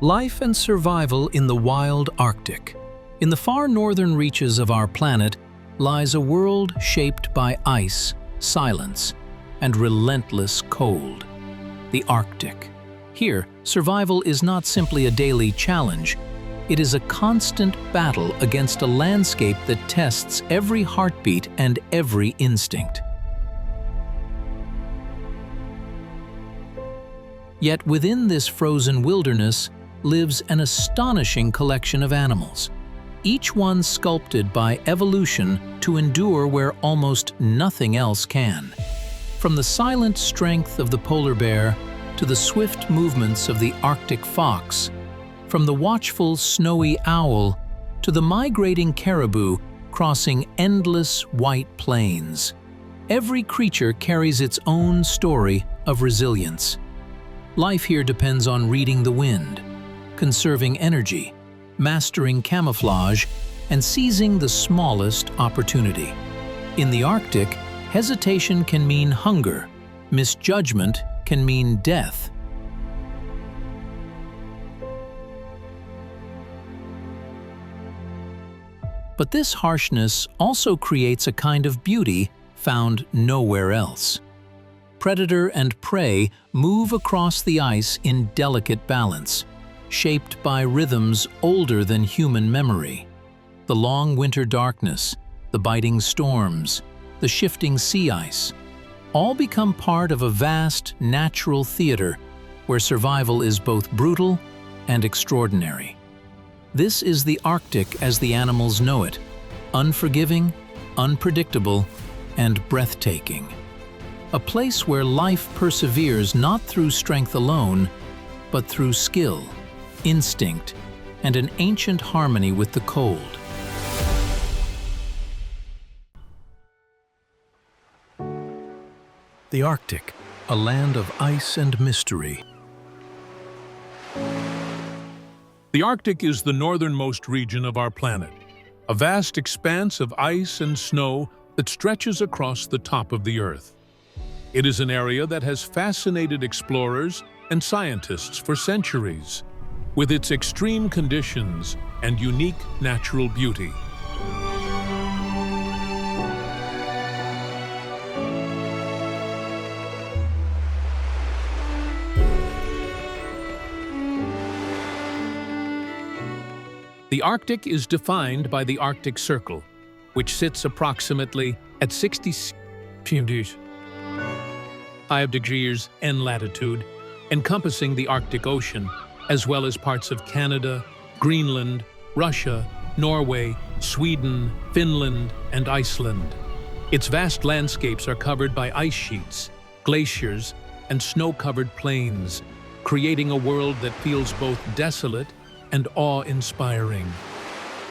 Life and survival in the wild Arctic. In the far northern reaches of our planet lies a world shaped by ice, silence, and relentless cold. The Arctic. Here, survival is not simply a daily challenge. It is a constant battle against a landscape that tests every heartbeat and every instinct. Yet within this frozen wilderness lives an astonishing collection of animals, each one sculpted by evolution to endure where almost nothing else can. From the silent strength of the polar bear to the swift movements of the Arctic fox, from the watchful snowy owl to the migrating caribou crossing endless white plains, every creature carries its own story of resilience. Life here depends on reading the wind, conserving energy, mastering camouflage, and seizing the smallest opportunity. In the Arctic, hesitation can mean hunger, misjudgment can mean death. But this harshness also creates a kind of beauty found nowhere else. Predator and prey move across the ice in delicate balance, shaped by rhythms older than human memory. The long winter darkness, the biting storms, the shifting sea ice, all become part of a vast natural theater where survival is both brutal and extraordinary. This is the Arctic as the animals know it, unforgiving, unpredictable, and breathtaking. A place where life perseveres not through strength alone, but through skill, instinct, and an ancient harmony with the cold. The Arctic, a land of ice and mystery. The Arctic is the northernmost region of our planet, a vast expanse of ice and snow that stretches across the top of the Earth. It is an area that has fascinated explorers and scientists for centuries, with its extreme conditions and unique natural beauty. The Arctic is defined by the Arctic Circle, which sits approximately at 60 degrees in latitude, encompassing the Arctic Ocean, as well as parts of Canada, Greenland, Russia, Norway, Sweden, Finland, and Iceland. Its vast landscapes are covered by ice sheets, glaciers, and snow-covered plains, creating a world that feels both desolate and awe-inspiring.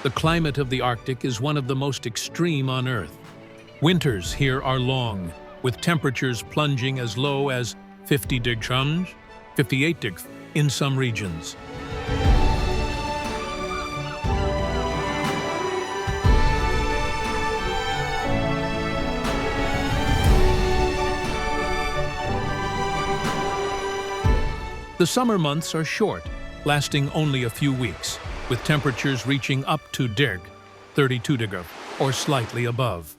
The climate of the Arctic is one of the most extreme on Earth. Winters here are long, with temperatures plunging as low as 58 degrees in some regions. The summer months are short, lasting only a few weeks, with temperatures reaching up to 32 degrees or slightly above.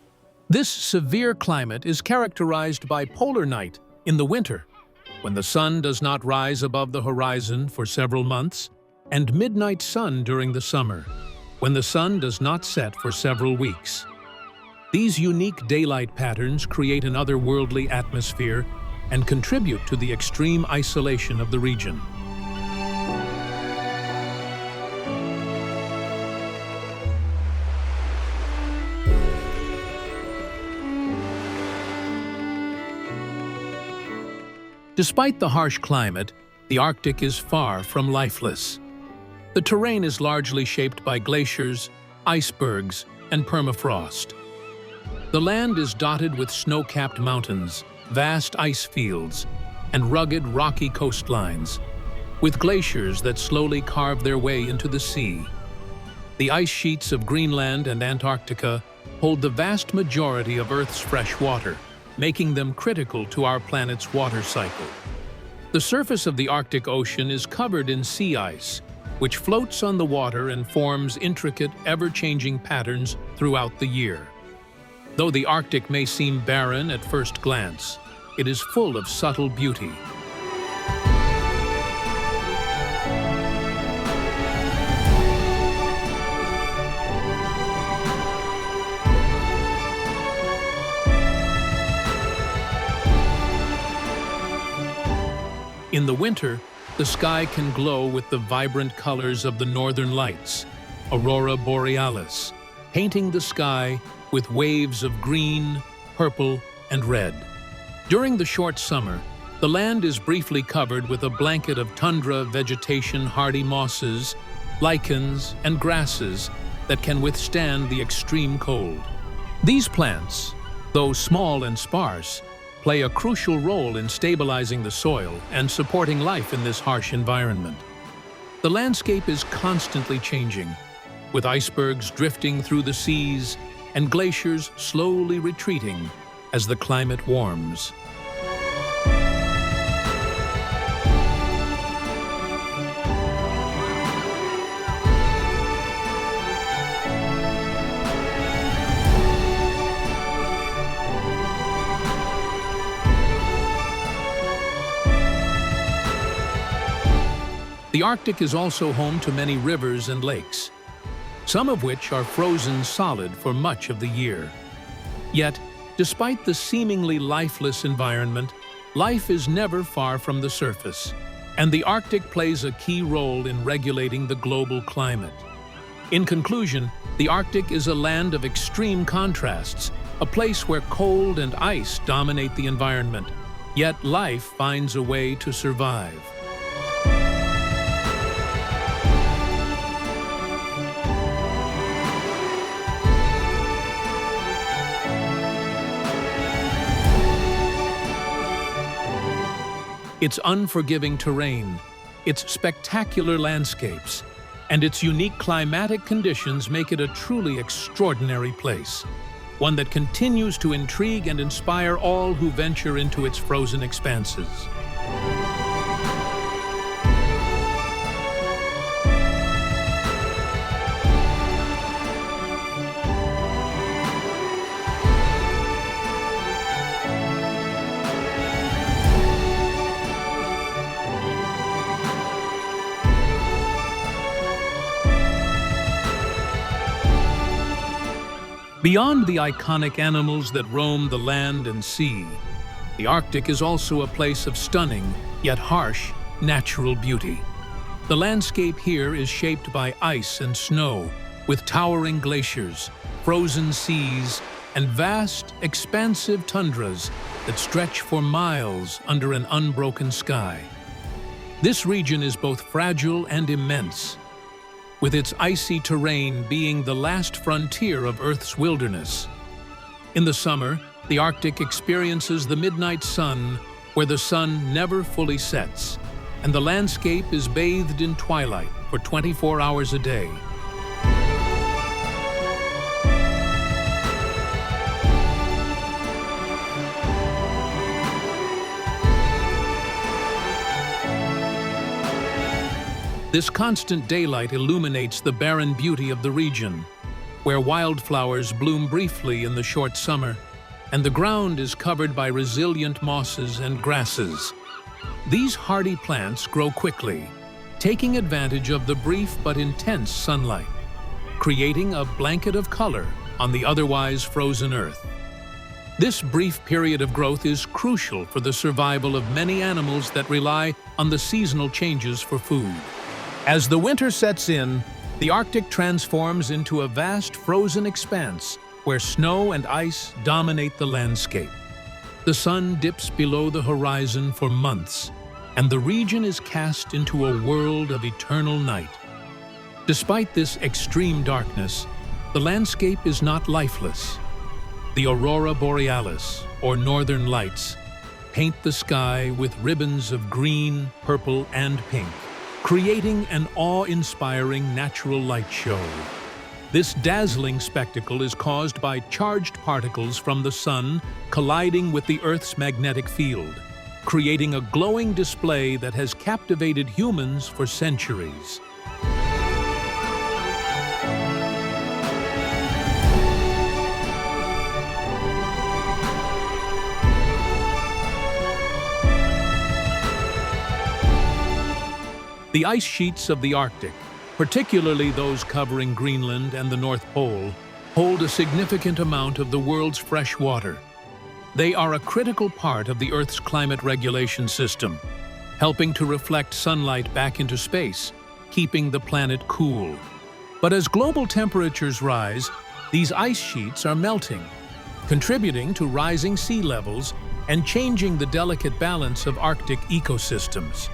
This severe climate is characterized by polar night in the winter, when the sun does not rise above the horizon for several months, and midnight sun during the summer, when the sun does not set for several weeks. These unique daylight patterns create an otherworldly atmosphere and contribute to the extreme isolation of the region. Despite the harsh climate, the Arctic is far from lifeless. The terrain is largely shaped by glaciers, icebergs, and permafrost. The land is dotted with snow-capped mountains, vast ice fields, and rugged, rocky coastlines, with glaciers that slowly carve their way into the sea. The ice sheets of Greenland and Antarctica hold the vast majority of Earth's fresh water, making them critical to our planet's water cycle. The surface of the Arctic Ocean is covered in sea ice, which floats on the water and forms intricate, ever-changing patterns throughout the year. Though the Arctic may seem barren at first glance, it is full of subtle beauty. In the winter, the sky can glow with the vibrant colors of the northern lights, aurora borealis, painting the sky with waves of green, purple, and red. During the short summer, the land is briefly covered with a blanket of tundra vegetation, hardy mosses, lichens, and grasses that can withstand the extreme cold. These plants, though small and sparse, play a crucial role in stabilizing the soil and supporting life in this harsh environment. The landscape is constantly changing, with icebergs drifting through the seas and glaciers slowly retreating as the climate warms. The Arctic is also home to many rivers and lakes, some of which are frozen solid for much of the year. Yet, despite the seemingly lifeless environment, life is never far from the surface, and the Arctic plays a key role in regulating the global climate. In conclusion, the Arctic is a land of extreme contrasts, a place where cold and ice dominate the environment, yet life finds a way to survive. Its unforgiving terrain, its spectacular landscapes, and its unique climatic conditions make it a truly extraordinary place, one that continues to intrigue and inspire all who venture into its frozen expanses. Beyond the iconic animals that roam the land and sea, the Arctic is also a place of stunning, yet harsh, natural beauty. The landscape here is shaped by ice and snow, with towering glaciers, frozen seas, and vast, expansive tundras that stretch for miles under an unbroken sky. This region is both fragile and immense, with its icy terrain being the last frontier of Earth's wilderness. In the summer, the Arctic experiences the midnight sun, where the sun never fully sets, and the landscape is bathed in twilight for 24 hours a day. This constant daylight illuminates the barren beauty of the region, where wildflowers bloom briefly in the short summer, and the ground is covered by resilient mosses and grasses. These hardy plants grow quickly, taking advantage of the brief but intense sunlight, creating a blanket of color on the otherwise frozen earth. This brief period of growth is crucial for the survival of many animals that rely on the seasonal changes for food. As the winter sets in, the Arctic transforms into a vast frozen expanse where snow and ice dominate the landscape. The sun dips below the horizon for months, and the region is cast into a world of eternal night. Despite this extreme darkness, the landscape is not lifeless. The aurora borealis, or northern lights, paint the sky with ribbons of green, purple, and pink, creating an awe-inspiring natural light show. This dazzling spectacle is caused by charged particles from the sun colliding with the Earth's magnetic field. creating a glowing display that has captivated humans for centuries. The ice sheets of the Arctic, particularly those covering Greenland and the North Pole, hold a significant amount of the world's fresh water. They are a critical part of the Earth's climate regulation system, helping to reflect sunlight back into space, keeping the planet cool. But as global temperatures rise, these ice sheets are melting, contributing to rising sea levels and changing the delicate balance of Arctic ecosystems.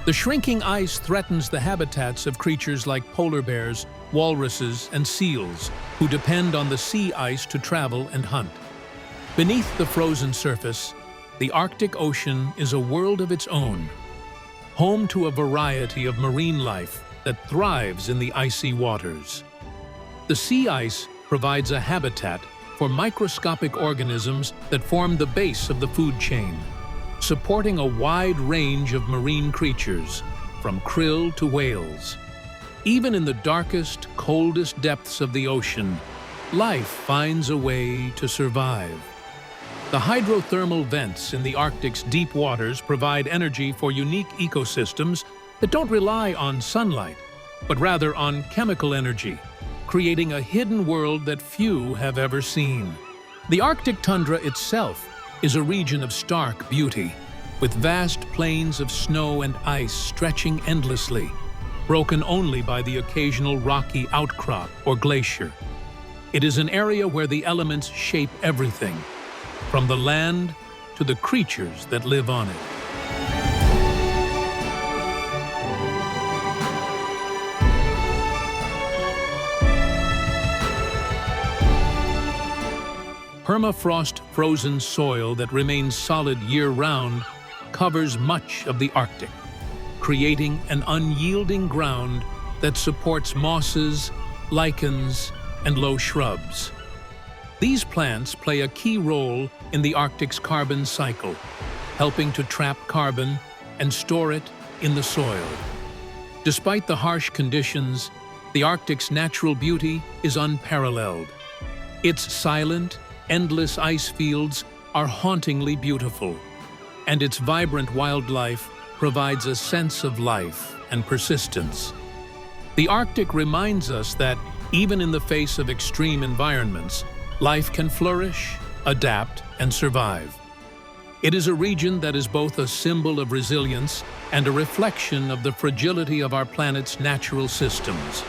The shrinking ice threatens the habitats of creatures like polar bears, walruses, and seals, who depend on the sea ice to travel and hunt. Beneath the frozen surface, the Arctic Ocean is a world of its own, home to a variety of marine life that thrives in the icy waters. The sea ice provides a habitat for microscopic organisms that form the base of the food chain, supporting a wide range of marine creatures, from krill to whales. Even in the darkest, coldest depths of the ocean, life finds a way to survive. The hydrothermal vents in the Arctic's deep waters provide energy for unique ecosystems that don't rely on sunlight, but rather on chemical energy, creating a hidden world that few have ever seen. The Arctic tundra itself is a region of stark beauty, with vast plains of snow and ice stretching endlessly, broken only by the occasional rocky outcrop or glacier. It is an area where the elements shape everything, from the land to the creatures that live on it. Permafrost frozen soil that remains solid year-round covers much of the Arctic, creating an unyielding ground that supports mosses, lichens, and low shrubs. These plants play a key role in the Arctic's carbon cycle, helping to trap carbon and store it in the soil. Despite the harsh conditions, the Arctic's natural beauty is unparalleled. Its silent, endless ice fields are hauntingly beautiful, and its vibrant wildlife provides a sense of life and persistence. The Arctic reminds us that, even in the face of extreme environments, life can flourish, adapt, and survive. It is a region that is both a symbol of resilience and a reflection of the fragility of our planet's natural systems.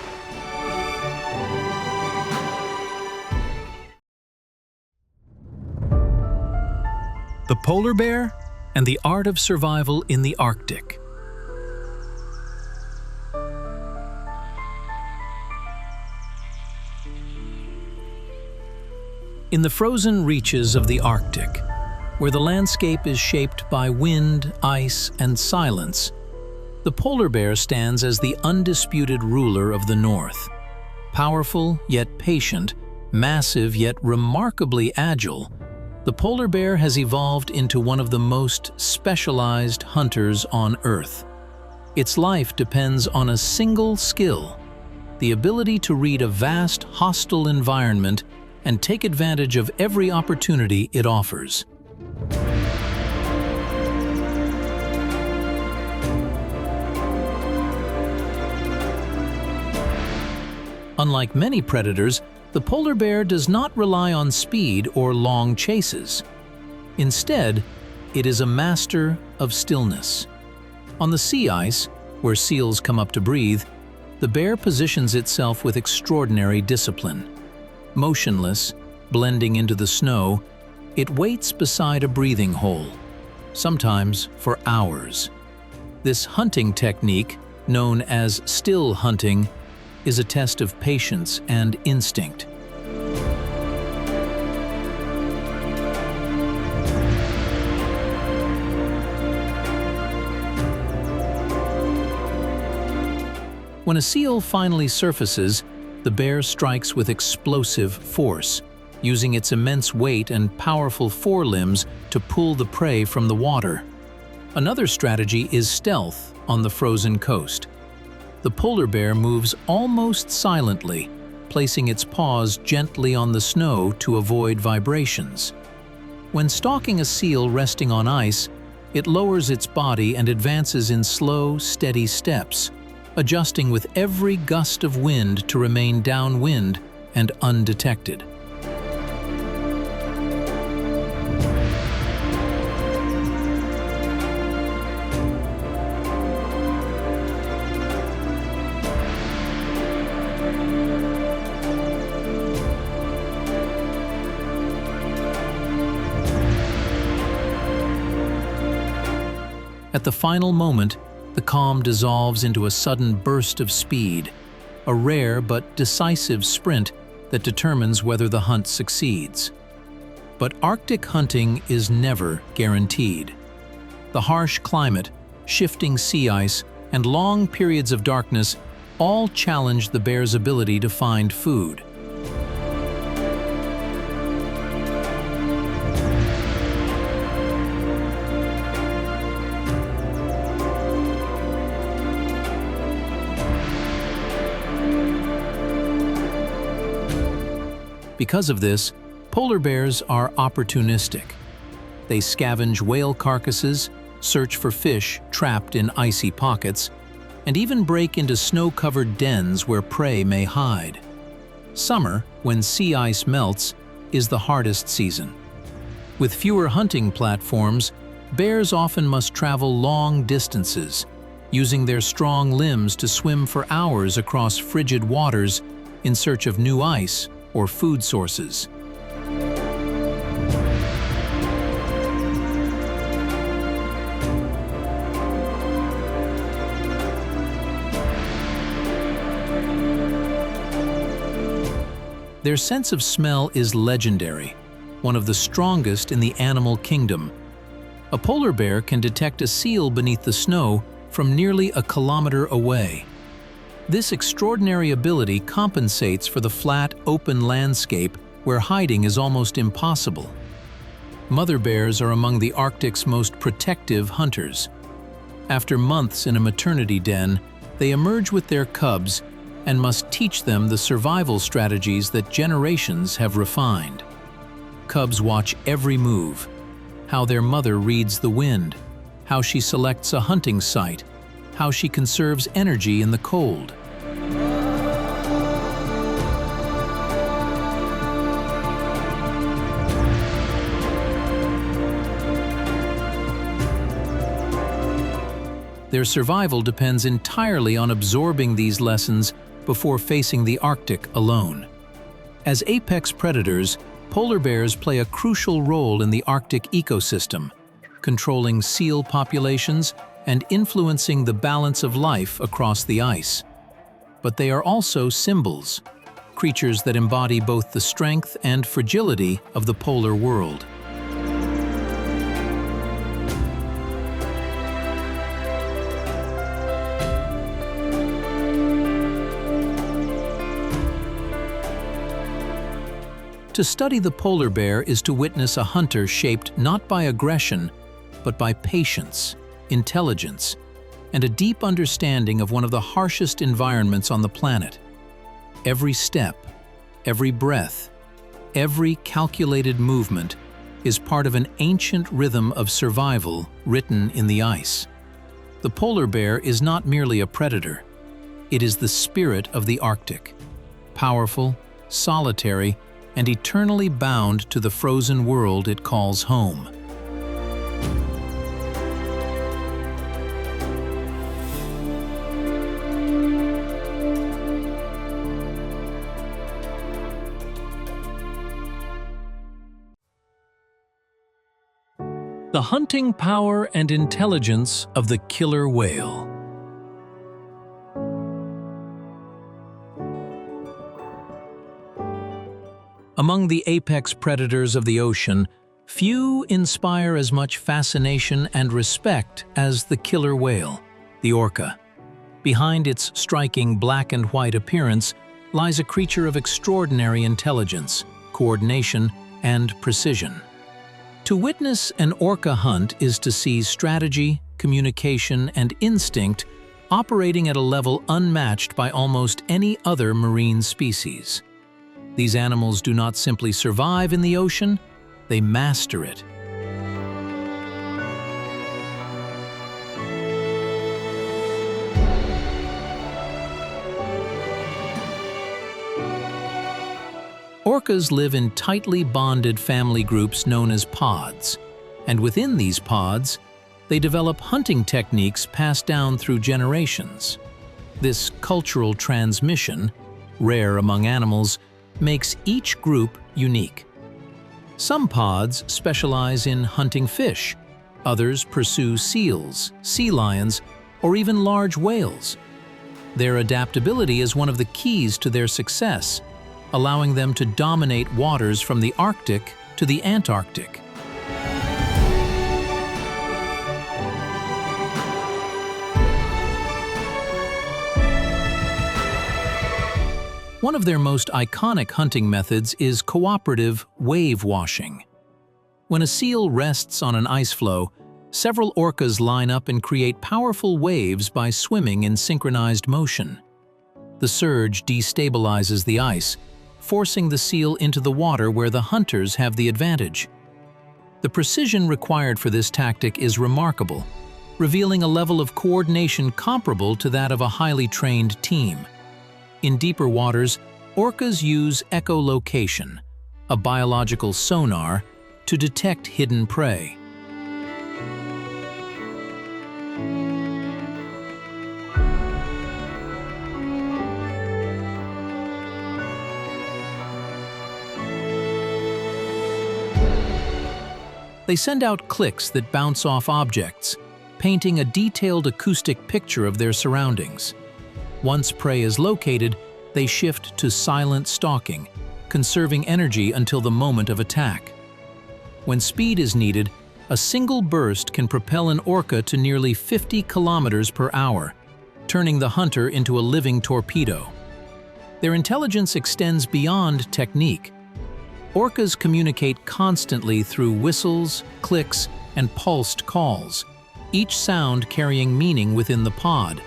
The polar bear and the art of survival in the Arctic. In the frozen reaches of the Arctic, where the landscape is shaped by wind, ice, and silence, the polar bear stands as the undisputed ruler of the North. Powerful yet patient, massive yet remarkably agile, the polar bear has evolved into one of the most specialized hunters on Earth. Its life depends on a single skill: the ability to read a vast, hostile environment and take advantage of every opportunity it offers. Unlike many predators, the polar bear does not rely on speed or long chases. Instead, it is a master of stillness. On the sea ice, where seals come up to breathe, the bear positions itself with extraordinary discipline. Motionless, blending into the snow, it waits beside a breathing hole, sometimes for hours. This hunting technique, known as still hunting, is a test of patience and instinct. When a seal finally surfaces, the bear strikes with explosive force, using its immense weight and powerful forelimbs to pull the prey from the water. Another strategy is stealth on the frozen coast. The polar bear moves almost silently, placing its paws gently on the snow to avoid vibrations. When stalking a seal resting on ice, it lowers its body and advances in slow, steady steps, adjusting with every gust of wind to remain downwind and undetected. At the final moment, the calm dissolves into a sudden burst of speed, a rare but decisive sprint that determines whether the hunt succeeds. But Arctic hunting is never guaranteed. The harsh climate, shifting sea ice, and long periods of darkness all challenge the bear's ability to find food. Because of this, polar bears are opportunistic. They scavenge whale carcasses, search for fish trapped in icy pockets, and even break into snow-covered dens where prey may hide. Summer, when sea ice melts, is the hardest season. With fewer hunting platforms, bears often must travel long distances, using their strong limbs to swim for hours across frigid waters in search of new ice or food sources. Their sense of smell is legendary, one of the strongest in the animal kingdom. A polar bear can detect a seal beneath the snow from nearly a kilometer away. This extraordinary ability compensates for the flat, open landscape where hiding is almost impossible. Mother bears are among the Arctic's most protective hunters. After months in a maternity den, they emerge with their cubs and must teach them the survival strategies that generations have refined. Cubs watch every move, how their mother reads the wind, how she selects a hunting site, how she conserves energy in the cold. Their survival depends entirely on absorbing these lessons before facing the Arctic alone. As apex predators, polar bears play a crucial role in the Arctic ecosystem, controlling seal populations and influencing the balance of life across the ice. But they are also symbols, creatures that embody both the strength and fragility of the polar world. To study the polar bear is to witness a hunter shaped not by aggression, but by patience, intelligence, and a deep understanding of one of the harshest environments on the planet. Every step, every breath, every calculated movement is part of an ancient rhythm of survival written in the ice. The polar bear is not merely a predator. It is the spirit of the Arctic, powerful, solitary, and eternally bound to the frozen world it calls home. The hunting power and intelligence of the killer whale. Among the apex predators of the ocean, few inspire as much fascination and respect as the killer whale, the orca. Behind its striking black and white appearance lies a creature of extraordinary intelligence, coordination, and precision. To witness an orca hunt is to see strategy, communication, and instinct operating at a level unmatched by almost any other marine species. These animals do not simply survive in the ocean, they master it. Orcas live in tightly bonded family groups known as pods, and within these pods, they develop hunting techniques passed down through generations. This cultural transmission, rare among animals, makes each group unique. Some pods specialize in hunting fish, others pursue seals, sea lions, or even large whales. Their adaptability is one of the keys to their success, allowing them to dominate waters from the Arctic to the Antarctic. One of their most iconic hunting methods is cooperative wave washing. When a seal rests on an ice floe, several orcas line up and create powerful waves by swimming in synchronized motion. The surge destabilizes the ice, forcing the seal into the water where the hunters have the advantage. The precision required for this tactic is remarkable, revealing a level of coordination comparable to that of a highly trained team. In deeper waters, orcas use echolocation, a biological sonar, to detect hidden prey. They send out clicks that bounce off objects, painting a detailed acoustic picture of their surroundings. Once prey is located, they shift to silent stalking, conserving energy until the moment of attack. When speed is needed, a single burst can propel an orca to nearly 50 kilometers per hour, turning the hunter into a living torpedo. Their intelligence extends beyond technique. Orcas communicate constantly through whistles, clicks, and pulsed calls, each sound carrying meaning within the pod.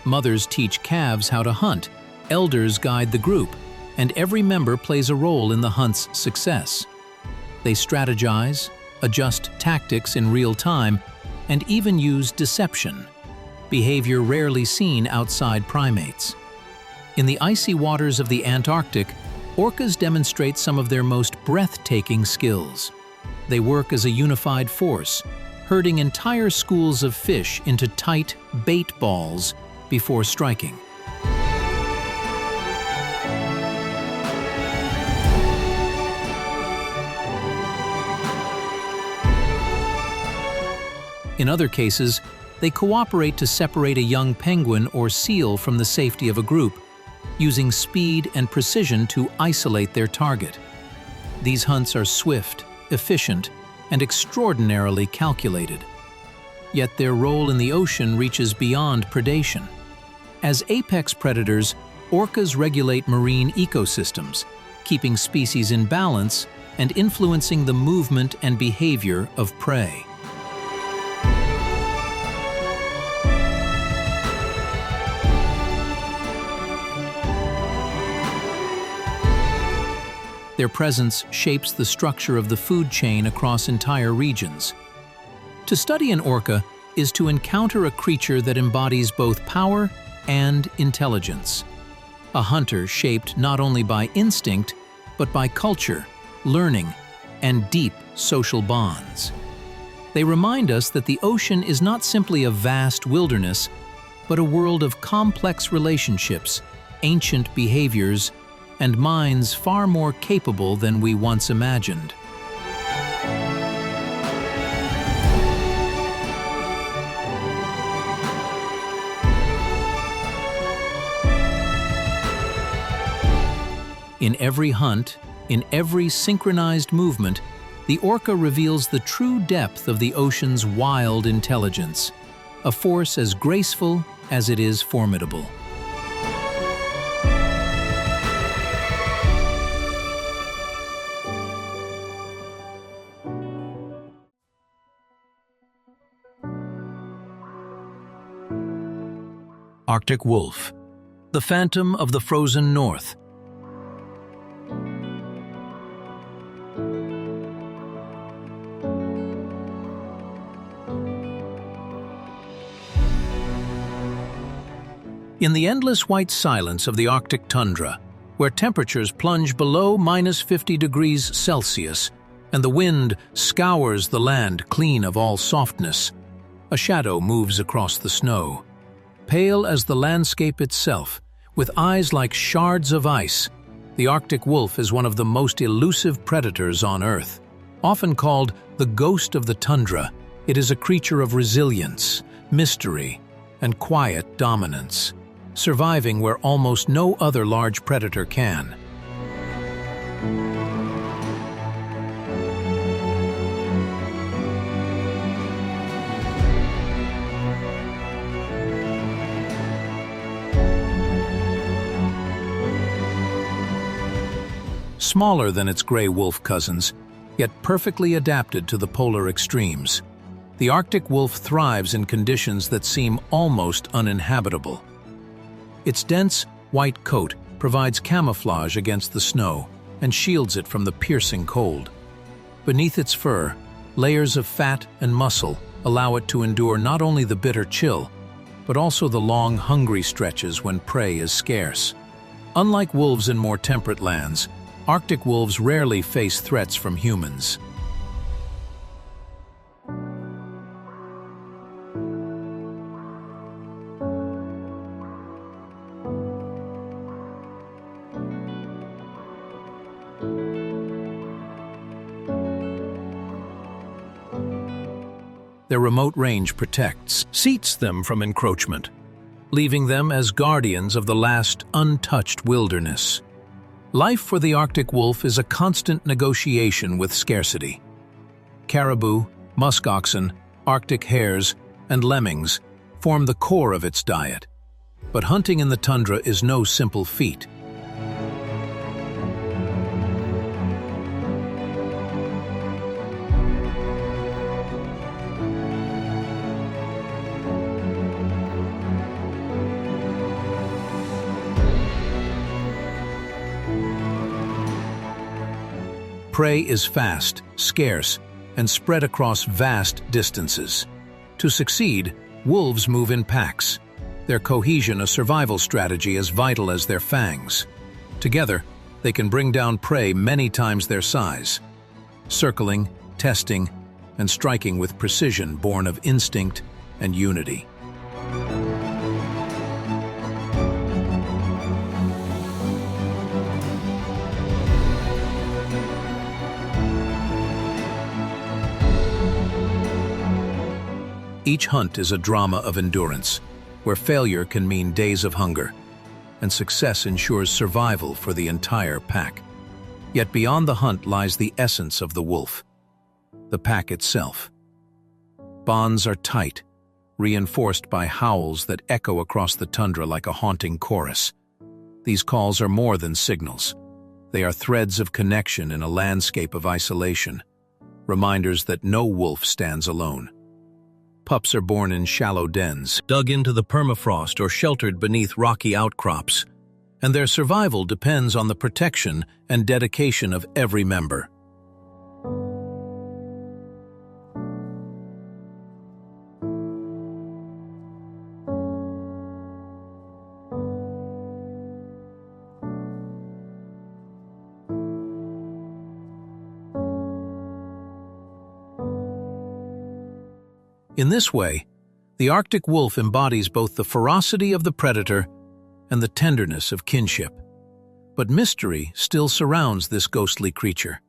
Mothers teach calves how to hunt, elders guide the group, and every member plays a role in the hunt's success. They strategize, adjust tactics in real time, and even use deception, behavior rarely seen outside primates. In the icy waters of the Antarctic, orcas demonstrate some of their most breathtaking skills. They work as a unified force, herding entire schools of fish into tight bait balls before striking. In other cases, they cooperate to separate a young penguin or seal from the safety of a group, using speed and precision to isolate their target. These hunts are swift, efficient, and extraordinarily calculated. Yet their role in the ocean reaches beyond predation. As apex predators, orcas regulate marine ecosystems, keeping species in balance and influencing the movement and behavior of prey. Their presence shapes the structure of the food chain across entire regions. To study an orca is to encounter a creature that embodies both power and intelligence. A hunter shaped not only by instinct, but by culture, learning, and deep social bonds. They remind us that the ocean is not simply a vast wilderness, but a world of complex relationships, ancient behaviors, and minds far more capable than we once imagined. In every hunt, in every synchronized movement, the orca reveals the true depth of the ocean's wild intelligence, a force as graceful as it is formidable. Arctic wolf, the phantom of the frozen north. In the endless white silence of the Arctic tundra, where temperatures plunge below -50 degrees Celsius and the wind scours the land clean of all softness, a shadow moves across the snow. Pale as the landscape itself, with eyes like shards of ice, the Arctic wolf is one of the most elusive predators on Earth. Often called the ghost of the tundra, it is a creature of resilience, mystery, and quiet dominance, surviving where almost no other large predator can. Smaller than its gray wolf cousins, yet perfectly adapted to the polar extremes, the Arctic wolf thrives in conditions that seem almost uninhabitable. Its dense, white coat provides camouflage against the snow and shields it from the piercing cold. Beneath its fur, layers of fat and muscle allow it to endure not only the bitter chill, but also the long, hungry stretches when prey is scarce. Unlike wolves in more temperate lands, Arctic wolves rarely face threats from humans. Their remote range seats them from encroachment, leaving them as guardians of the last untouched wilderness. Life for the Arctic wolf is a constant negotiation with scarcity. Caribou, musk oxen, Arctic hares, and lemmings form the core of its diet. But hunting in the tundra is no simple feat. Prey is fast, scarce, and spread across vast distances. To succeed, wolves move in packs, their cohesion a survival strategy as vital as their fangs. Together, they can bring down prey many times their size, circling, testing, and striking with precision born of instinct and unity. Each hunt is a drama of endurance, where failure can mean days of hunger, and success ensures survival for the entire pack. Yet beyond the hunt lies the essence of the wolf, the pack itself. Bonds are tight, reinforced by howls that echo across the tundra like a haunting chorus. These calls are more than signals. They are threads of connection in a landscape of isolation, reminders that no wolf stands alone. Pups are born in shallow dens, dug into the permafrost or sheltered beneath rocky outcrops, and their survival depends on the protection and dedication of every member. In this way, the Arctic wolf embodies both the ferocity of the predator and the tenderness of kinship. But mystery still surrounds this ghostly creature.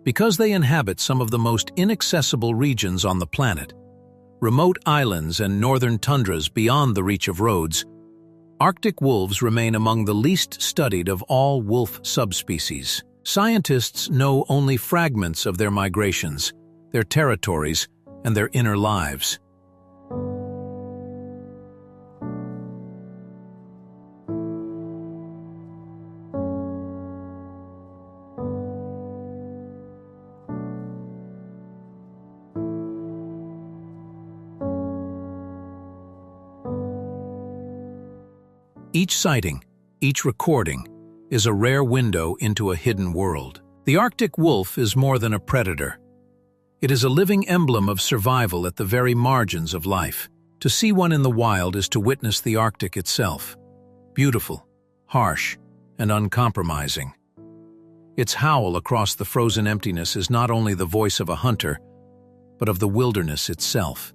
Because they inhabit some of the most inaccessible regions on the planet, remote islands and northern tundras beyond the reach of roads, Arctic wolves remain among the least studied of all wolf subspecies. Scientists know only fragments of their migrations, their territories, and their inner lives. Each sighting, each recording, is a rare window into a hidden world. The Arctic wolf is more than a predator. It is a living emblem of survival at the very margins of life. To see one in the wild is to witness the Arctic itself. Beautiful, harsh, and uncompromising. Its howl across the frozen emptiness is not only the voice of a hunter, but of the wilderness itself.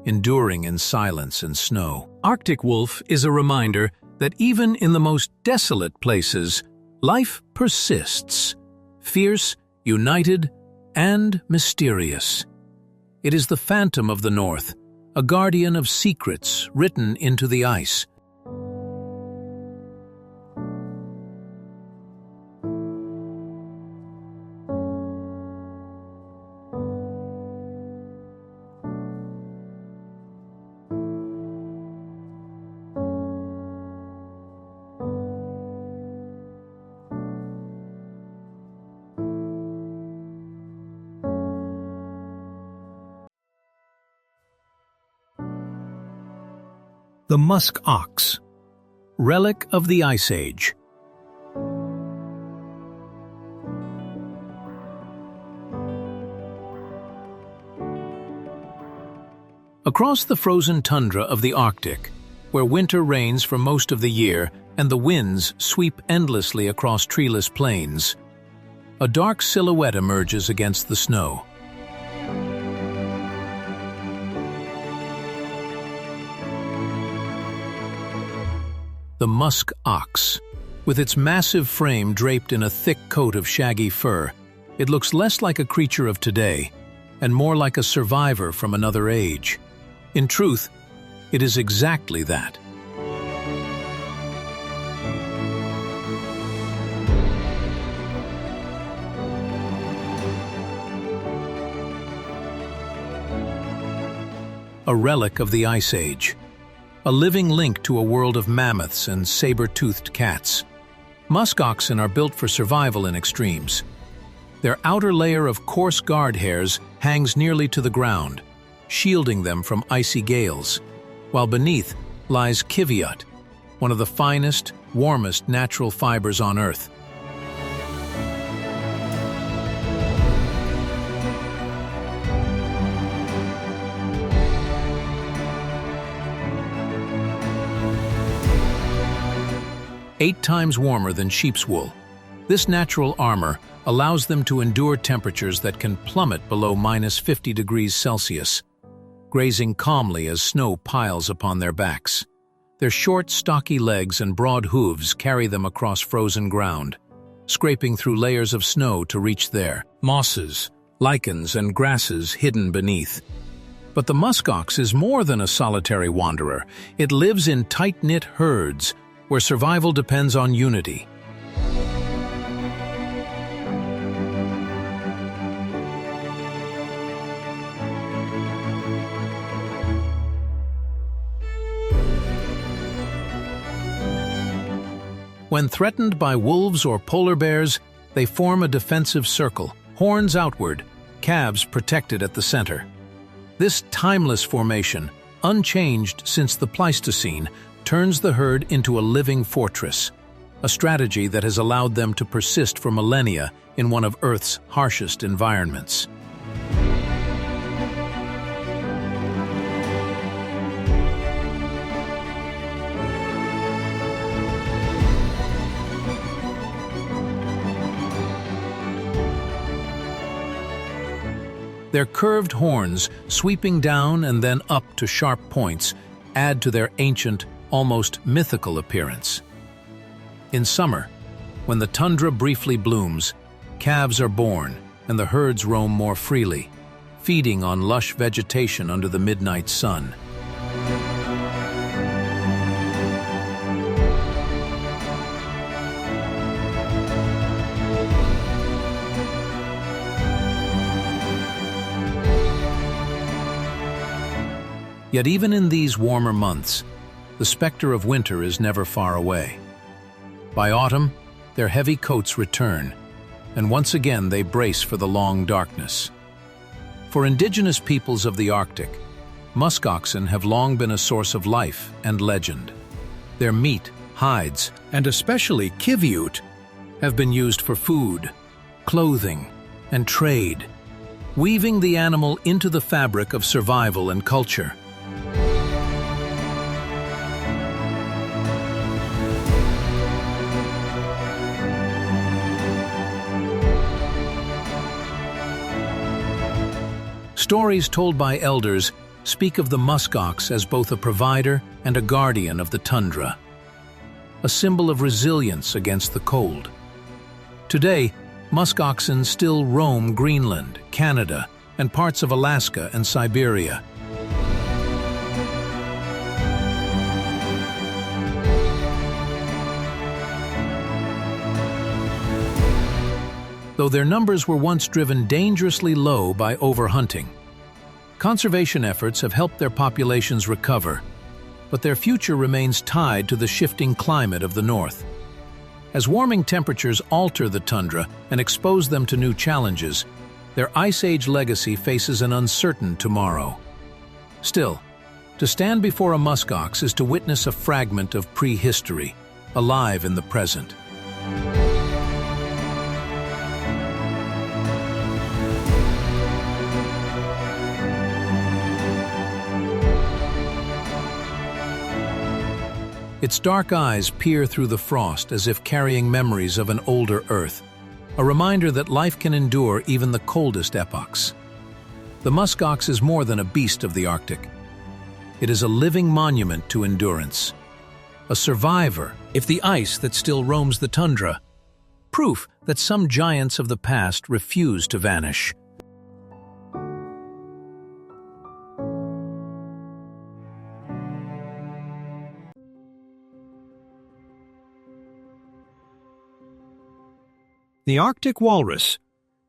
Enduring in silence and snow, Arctic wolf is a reminder that even in the most desolate places, life persists, fierce, united, and mysterious. It is the phantom of the North, a guardian of secrets written into the ice. The musk ox, relic of the Ice Age. Across the frozen tundra of the Arctic, where winter reigns for most of the year and the winds sweep endlessly across treeless plains, a dark silhouette emerges against the snow. The musk ox. With its massive frame draped in a thick coat of shaggy fur, it looks less like a creature of today and more like a survivor from another age. In truth, it is exactly that. A relic of the Ice Age. A living link to a world of mammoths and saber-toothed cats. Musk oxen are built for survival in extremes. Their outer layer of coarse guard hairs hangs nearly to the ground, shielding them from icy gales, while beneath lies kiviut, one of the finest, warmest natural fibers on Earth. Eight times warmer than sheep's wool. This natural armor allows them to endure temperatures that can plummet below -50 degrees Celsius, grazing calmly as snow piles upon their backs. Their short, stocky legs and broad hooves carry them across frozen ground, scraping through layers of snow to reach there, mosses, lichens, and grasses hidden beneath. But the muskox is more than a solitary wanderer. It lives in tight-knit herds, where survival depends on unity. When threatened by wolves or polar bears, they form a defensive circle, horns outward, calves protected at the center. This timeless formation, unchanged since the Pleistocene, turns the herd into a living fortress, a strategy that has allowed them to persist for millennia in one of Earth's harshest environments. Their curved horns, sweeping down and then up to sharp points, add to their ancient, almost mythical appearance. In summer, when the tundra briefly blooms, calves are born and the herds roam more freely, feeding on lush vegetation under the midnight sun. Yet even in these warmer months, the specter of winter is never far away. By autumn, their heavy coats return, and once again they brace for the long darkness. For indigenous peoples of the Arctic, musk oxen have long been a source of life and legend. Their meat, hides, and especially kiviut, have been used for food, clothing, and trade, weaving the animal into the fabric of survival and culture. Stories told by elders speak of the muskox as both a provider and a guardian of the tundra, a symbol of resilience against the cold. Today, musk oxen still roam Greenland, Canada, and parts of Alaska and Siberia. Though their numbers were once driven dangerously low by overhunting. Conservation efforts have helped their populations recover, but their future remains tied to the shifting climate of the north. As warming temperatures alter the tundra and expose them to new challenges, their Ice Age legacy faces an uncertain tomorrow. Still, to stand before a muskox is to witness a fragment of prehistory, alive in the present. Its dark eyes peer through the frost as if carrying memories of an older Earth, a reminder that life can endure even the coldest epochs. The muskox is more than a beast of the Arctic. It is a living monument to endurance, a survivor if the ice that still roams the tundra, proof that some giants of the past refuse to vanish. The Arctic walrus,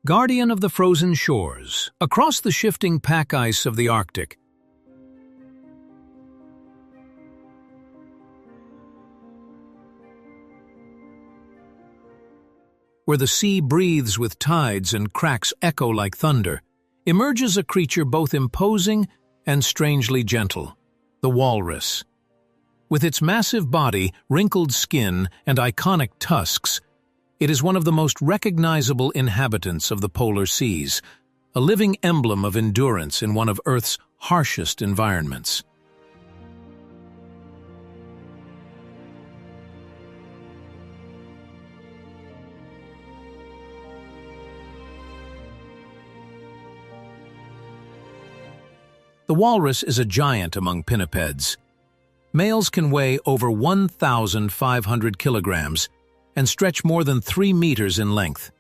guardian of the frozen shores, across the shifting pack ice of the Arctic. Where the sea breathes with tides and cracks echo like thunder, emerges a creature both imposing and strangely gentle, the walrus. With its massive body, wrinkled skin, and iconic tusks, it is one of the most recognizable inhabitants of the polar seas, a living emblem of endurance in one of Earth's harshest environments. The walrus is a giant among pinnipeds. Males can weigh over 1,500 kilograms, and stretch more than 3 meters in length.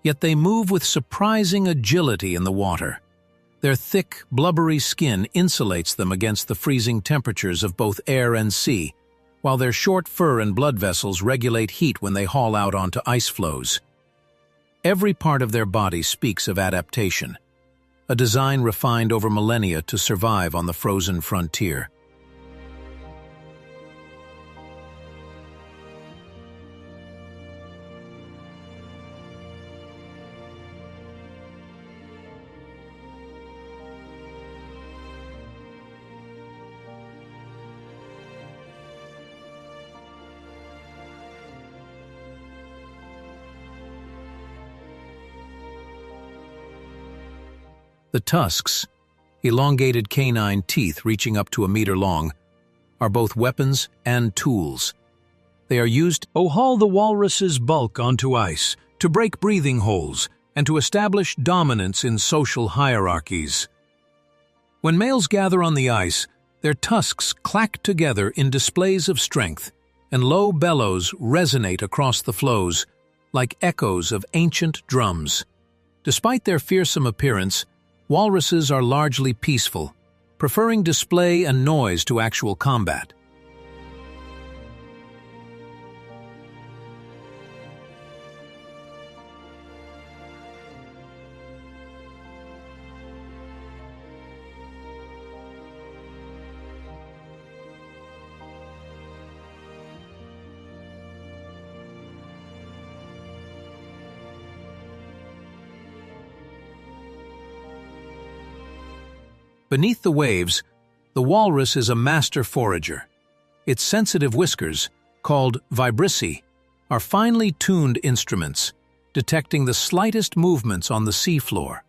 Yet they move with surprising agility in the water. Their thick, blubbery skin insulates them against the freezing temperatures of both air and sea, while their short fur and blood vessels regulate heat when they haul out onto ice floes. Every part of their body speaks of adaptation, a design refined over millennia to survive on the frozen frontier. The tusks, elongated canine teeth reaching up to a meter long, are both weapons and tools. They are used to haul the walrus's bulk onto ice, to break breathing holes, and to establish dominance in social hierarchies. When males gather on the ice, Their tusks clack together in displays of strength, and low bellows resonate across the flows, like echoes of ancient drums. Despite their fearsome appearance, walruses are largely peaceful, preferring display and noise to actual combat. Beneath the waves, the walrus is a master forager. Its sensitive whiskers, called vibrissae, are finely tuned instruments, detecting the slightest movements on the seafloor.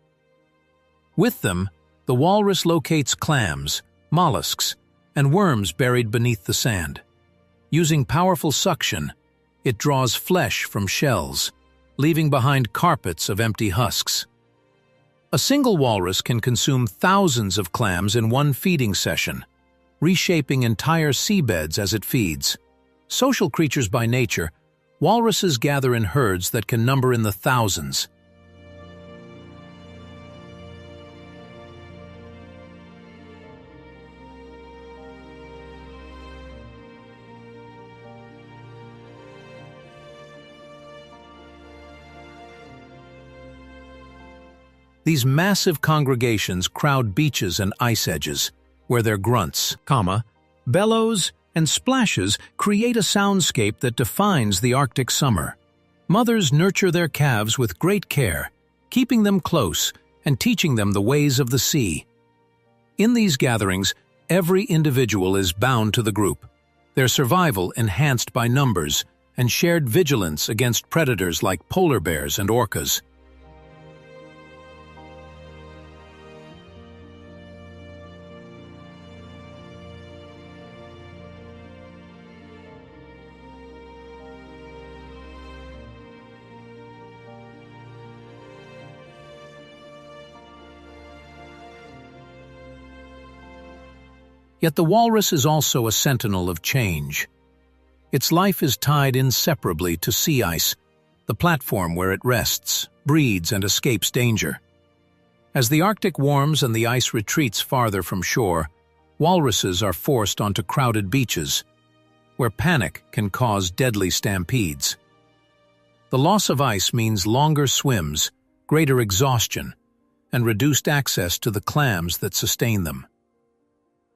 With them, the walrus locates clams, mollusks, and worms buried beneath the sand. Using powerful suction, it draws flesh from shells, leaving behind carpets of empty husks. A single walrus can consume thousands of clams in one feeding session, reshaping entire seabeds as it feeds. Social creatures by nature, walruses gather in herds that can number in the thousands. These massive congregations crowd beaches and ice edges, where their grunts, bellows, and splashes create a soundscape that defines the Arctic summer. Mothers nurture their calves with great care, keeping them close and teaching them the ways of the sea. In these gatherings, every individual is bound to the group, their survival enhanced by numbers and shared vigilance against predators like polar bears and orcas. Yet the walrus is also a sentinel of change. Its life is tied inseparably to sea ice, the platform where it rests, breeds, and escapes danger. As the Arctic warms and the ice retreats farther from shore, walruses are forced onto crowded beaches, where panic can cause deadly stampedes. The loss of ice means longer swims, greater exhaustion, and reduced access to the clams that sustain them.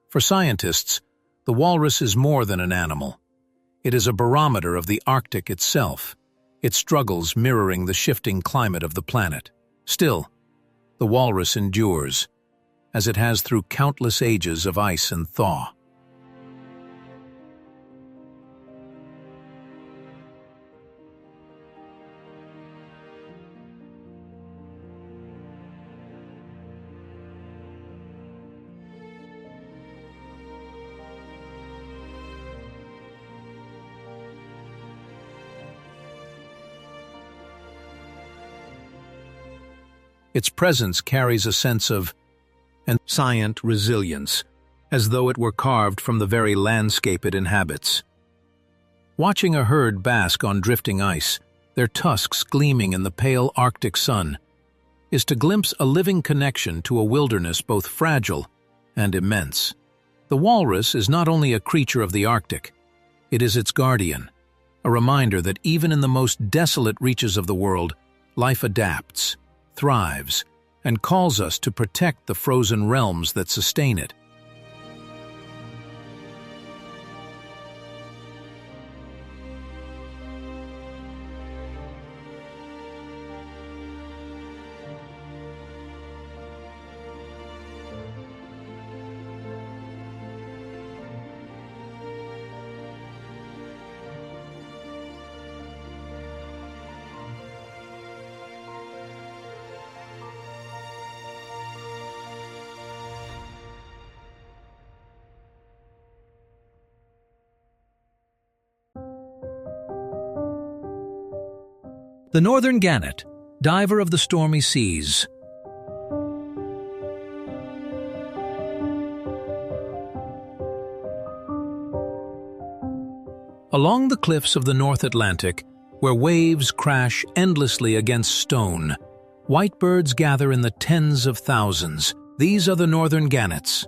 For scientists, the walrus is more than an animal. It is a barometer of the Arctic itself, its struggles mirroring the shifting climate of the planet. Still, the walrus endures, as it has through countless ages of ice and thaw. Its presence carries a sense of ancient resilience, as though it were carved from the very landscape it inhabits. Watching a herd bask on drifting ice, their tusks gleaming in the pale Arctic sun, is to glimpse a living connection to a wilderness both fragile and immense. The walrus is not only a creature of the Arctic, it is its guardian, a reminder that even in the most desolate reaches of the world, life adapts, thrives, and calls us to protect the frozen realms that sustain it. The northern gannet, diver of the stormy seas. Along the cliffs of the North Atlantic, where waves crash endlessly against stone, white birds gather in the tens of thousands. These are the northern gannets.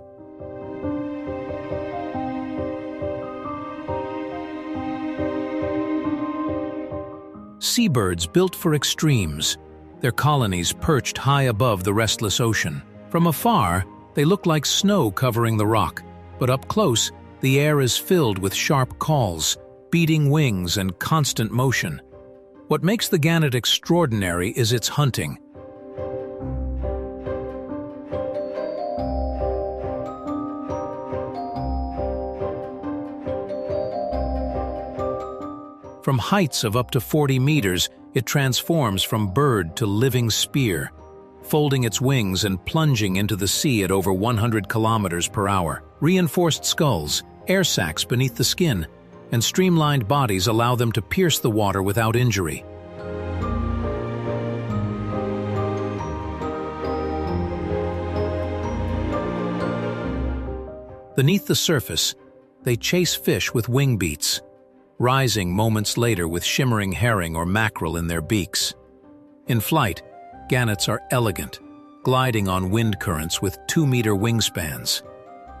Seabirds built for extremes, their colonies perched high above the restless ocean. From afar, they look like snow covering the rock, but up close, the air is filled with sharp calls, beating wings, and constant motion. What makes the gannet extraordinary is its hunting. From heights of up to 40 meters, it transforms from bird to living spear, folding its wings and plunging into the sea at over 100 kilometers per hour. Reinforced skulls, air sacs beneath the skin, and streamlined bodies allow them to pierce the water without injury. Beneath the surface, they chase fish with wing beats, rising moments later with shimmering herring or mackerel in their beaks. In flight, gannets are elegant, gliding on wind currents with 2-meter wingspans.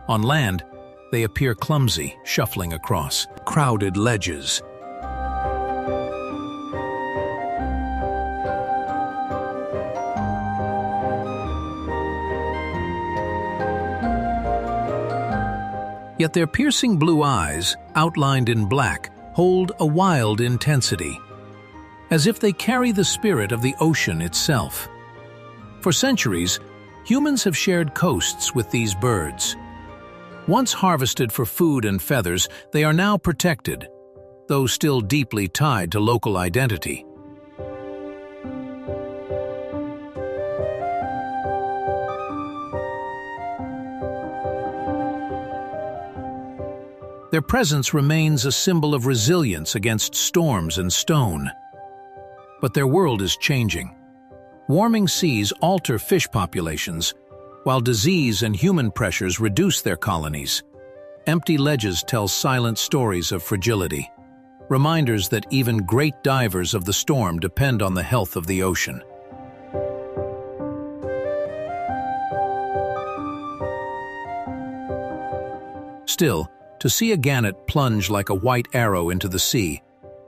On land, they appear clumsy, shuffling across crowded ledges. Yet their piercing blue eyes, outlined in black, hold a wild intensity, as if they carry the spirit of the ocean itself. For centuries, humans have shared coasts with these birds. Once harvested for food and feathers, they are now protected, though still deeply tied to local identity. Their presence remains a symbol of resilience against storms and stone. But their world is changing. Warming seas alter fish populations, while disease and human pressures reduce their colonies. Empty ledges tell silent stories of fragility, reminders that even great divers of the storm depend on the health of the ocean. Still, to see a gannet plunge like a white arrow into the sea,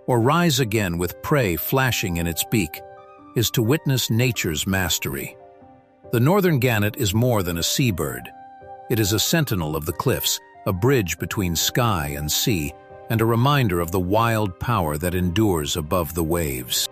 or rise again with prey flashing in its beak, is to witness nature's mastery. The northern gannet is more than a seabird. It is a sentinel of the cliffs, a bridge between sky and sea, and a reminder of the wild power that endures above the waves.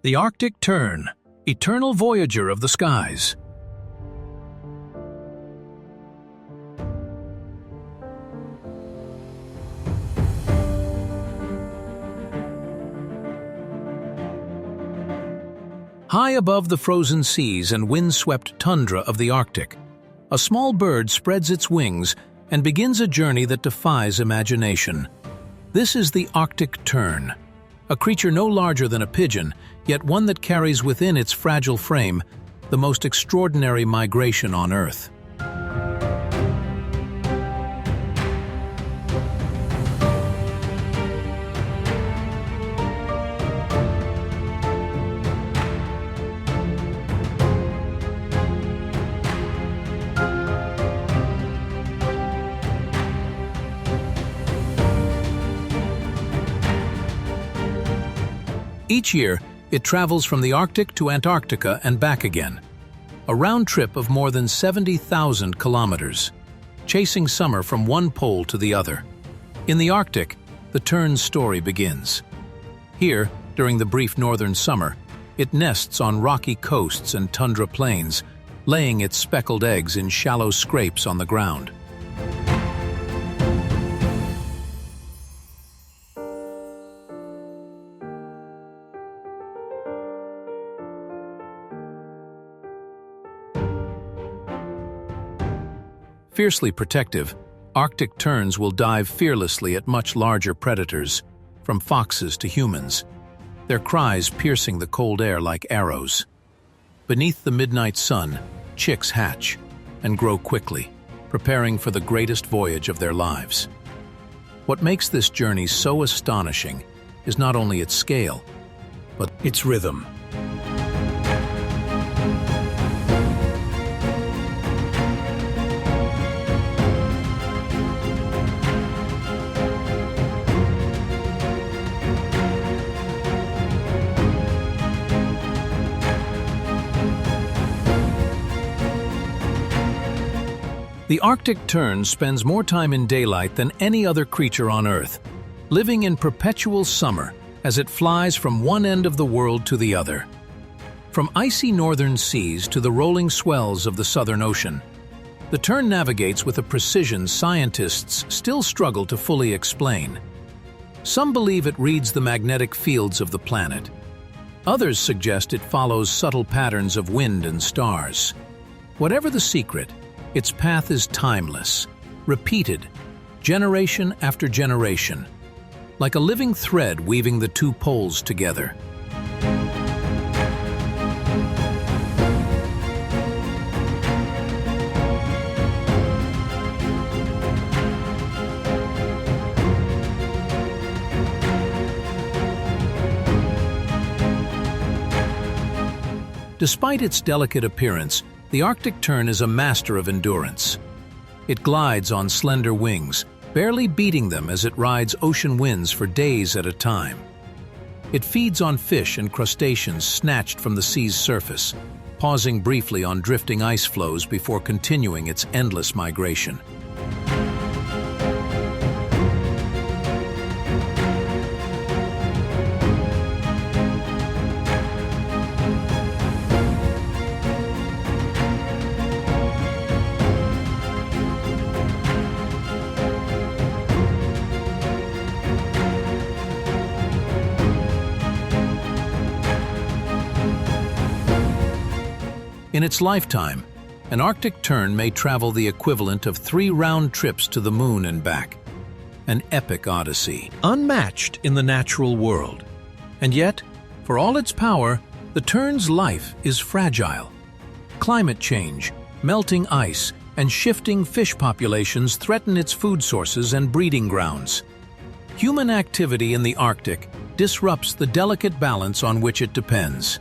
The Arctic tern, eternal voyager of the skies. High above the frozen seas and wind-swept tundra of the Arctic, a small bird spreads its wings and begins a journey that defies imagination. This is the Arctic tern, a creature no larger than a pigeon, yet one that carries within its fragile frame the most extraordinary migration on Earth. Each year, it travels from the Arctic to Antarctica and back again, a round trip of more than 70,000 kilometers, chasing summer from one pole to the other. In the Arctic, the tern's story begins. Here, during the brief northern summer, it nests on rocky coasts and tundra plains, laying its speckled eggs in shallow scrapes on the ground. Fiercely protective, Arctic terns will dive fearlessly at much larger predators, from foxes to humans, their cries piercing the cold air like arrows. Beneath the midnight sun, chicks hatch and grow quickly, preparing for the greatest voyage of their lives. What makes this journey so astonishing is not only its scale, but its rhythm. The Arctic tern spends more time in daylight than any other creature on Earth, living in perpetual summer as it flies from one end of the world to the other. From icy northern seas to the rolling swells of the Southern Ocean, the tern navigates with a precision scientists still struggle to fully explain. Some believe it reads the magnetic fields of the planet. Others suggest it follows subtle patterns of wind and stars. Whatever the secret, its path is timeless, repeated, generation after generation, like a living thread weaving the two poles together. Despite its delicate appearance, the Arctic tern is a master of endurance. It glides on slender wings, barely beating them as it rides ocean winds for days at a time. It feeds on fish and crustaceans snatched from the sea's surface, pausing briefly on drifting ice floes before continuing its endless migration. In its lifetime, an Arctic tern may travel the equivalent of 3 round trips to the moon and back. An epic odyssey, unmatched in the natural world. And yet, for all its power, the tern's life is fragile. Climate change, melting ice, and shifting fish populations threaten its food sources and breeding grounds. Human activity in the Arctic disrupts the delicate balance on which it depends.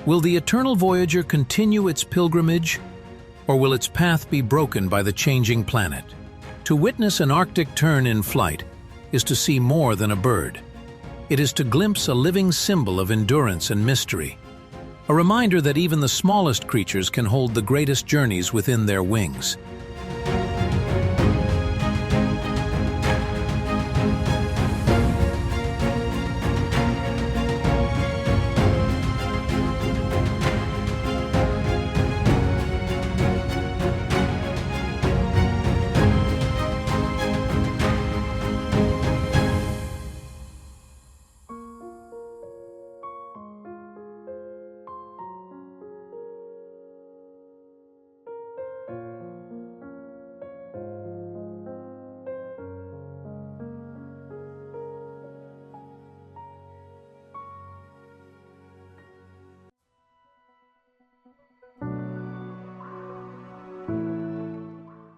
Will the eternal voyager continue its pilgrimage, or will its path be broken by the changing planet? To witness an Arctic tern in flight is to see more than a bird. It is to glimpse a living symbol of endurance and mystery, a reminder that even the smallest creatures can hold the greatest journeys within their wings.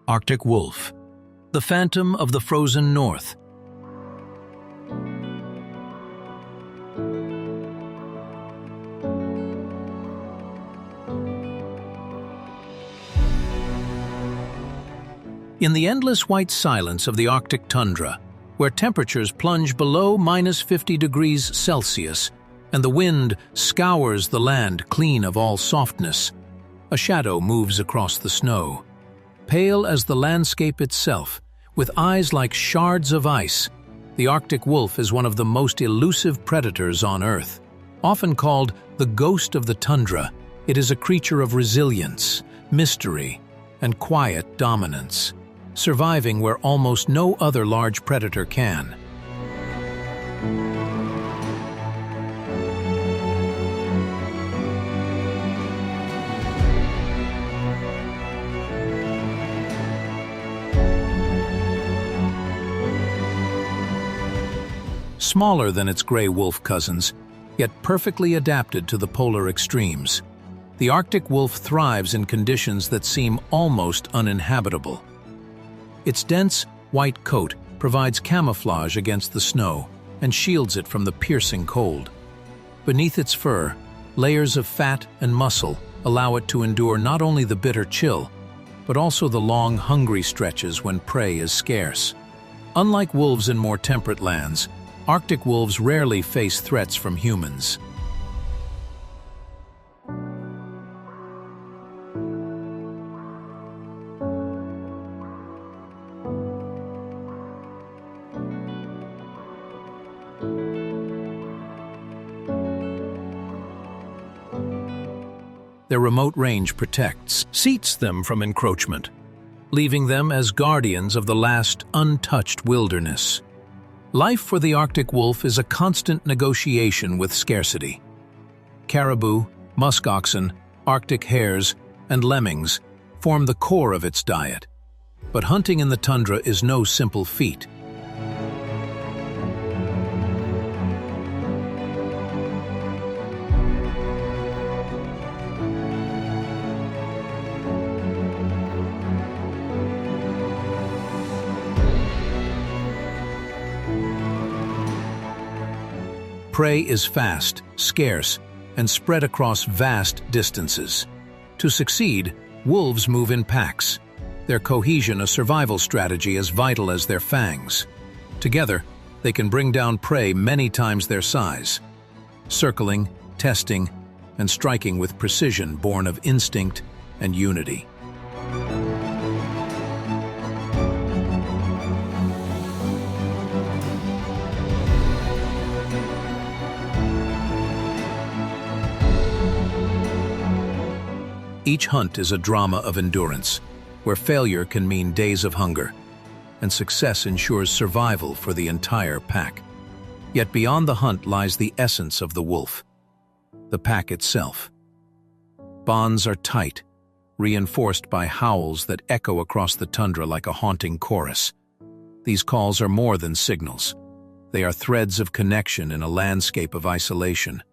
Arctic wolf, the phantom of the frozen north. In the endless white silence of the Arctic tundra, where temperatures plunge below -50 degrees Celsius, and the wind scours the land clean of all softness. A shadow moves across the snow. Pale as the landscape itself, with eyes like shards of ice, the Arctic wolf is one of the most elusive predators on Earth. Often called the ghost of the tundra, it is a creature of resilience, mystery, and quiet dominance, surviving where almost no other large predator can. Smaller than its gray wolf cousins, yet perfectly adapted to the polar extremes, the Arctic wolf thrives in conditions that seem almost uninhabitable. Its dense, white coat provides camouflage against the snow and shields it from the piercing cold. Beneath its fur, layers of fat and muscle allow it to endure not only the bitter chill, but also the long, hungry stretches when prey is scarce. Unlike wolves in more temperate lands, Arctic wolves rarely face threats from humans. Their remote range seats them from encroachment, leaving them as guardians of the last untouched wilderness. Life for the Arctic wolf is a constant negotiation with scarcity. Caribou, musk oxen, Arctic hares, and lemmings form the core of its diet. But hunting in the tundra is no simple feat. Prey is fast, scarce, and spread across vast distances. To succeed, wolves move in packs, their cohesion a survival strategy as vital as their fangs. Together, they can bring down prey many times their size, circling, testing, and striking with precision born of instinct and unity. Each hunt is a drama of endurance, where failure can mean days of hunger, and success ensures survival for the entire pack. Yet beyond the hunt lies the essence of the wolf, the pack itself. Bonds are tight, reinforced by howls that echo across the tundra like a haunting chorus. These calls are more than signals. They are threads of connection in a landscape of isolation,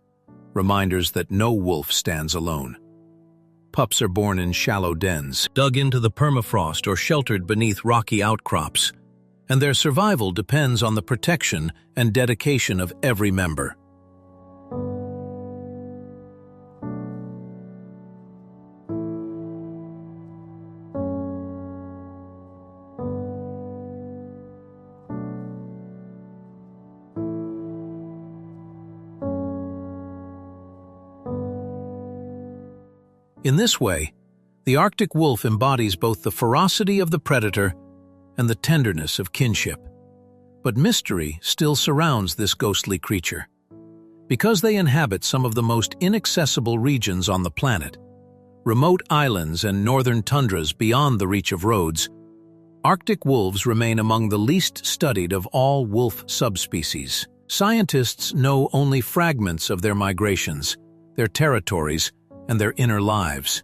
reminders that no wolf stands alone. Pups are born in shallow dens, dug into the permafrost or sheltered beneath rocky outcrops, and their survival depends on the protection and dedication of every member. In this way, the Arctic wolf embodies both the ferocity of the predator and the tenderness of kinship. But mystery still surrounds this ghostly creature. Because they inhabit some of the most inaccessible regions on the planet, remote islands and northern tundras beyond the reach of roads, Arctic wolves remain among the least studied of all wolf subspecies. Scientists know only fragments of their migrations, their territories, and their inner lives.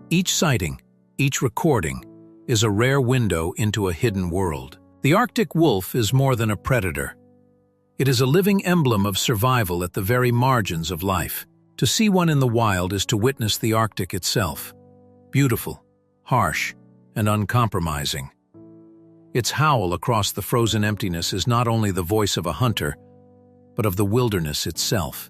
Each sighting, each recording, is a rare window into a hidden world. The Arctic wolf is more than a predator. It is a living emblem of survival at the very margins of life. To see one in the wild is to witness the Arctic itself, beautiful, harsh, and uncompromising. Its howl across the frozen emptiness is not only the voice of a hunter, but of the wilderness itself.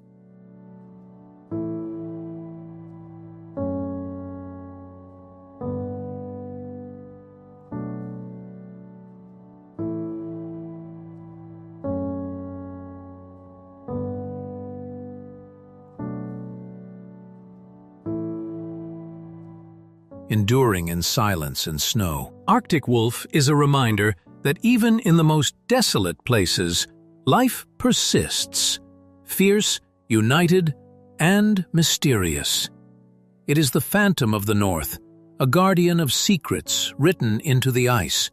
Enduring in silence and snow, Arctic wolf is a reminder that even in the most desolate places, life persists, fierce, united, and mysterious. It is the phantom of the North, a guardian of secrets written into the ice,